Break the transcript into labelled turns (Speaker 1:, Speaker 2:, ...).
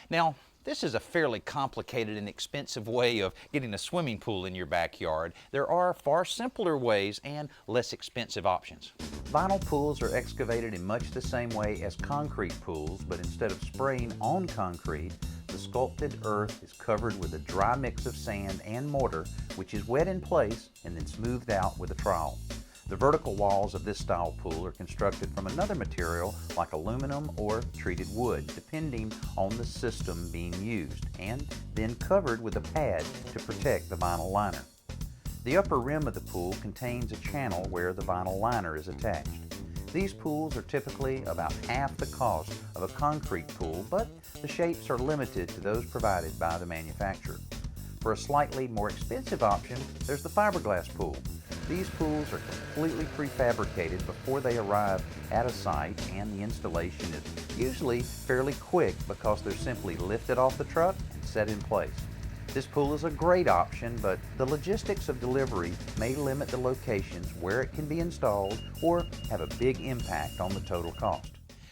Speaker 1: Now, this is a fairly complicated and expensive way of getting a swimming pool in your backyard. There are far simpler ways and less expensive options.
Speaker 2: Vinyl pools are excavated in much the same way as concrete pools, but instead of spraying on concrete, the sculpted earth is covered with a dry mix of sand and mortar, which is wet in place and then smoothed out with a trowel. The vertical walls of this style pool are constructed from another material like aluminum or treated wood, depending on the system being used, and then covered with a pad to protect the vinyl liner. The upper rim of the pool contains a channel where the vinyl liner is attached. These pools are typically about half the cost of a concrete pool, but the shapes are limited to those provided by the manufacturer. For a slightly more expensive option, there's the fiberglass pool. These pools are completely prefabricated before they arrive at a site, and the installation is usually fairly quick because they're simply lifted off the truck and set in place. This pool is a great option, but the logistics of delivery may limit the locations where it can be installed or have a big impact on the total cost.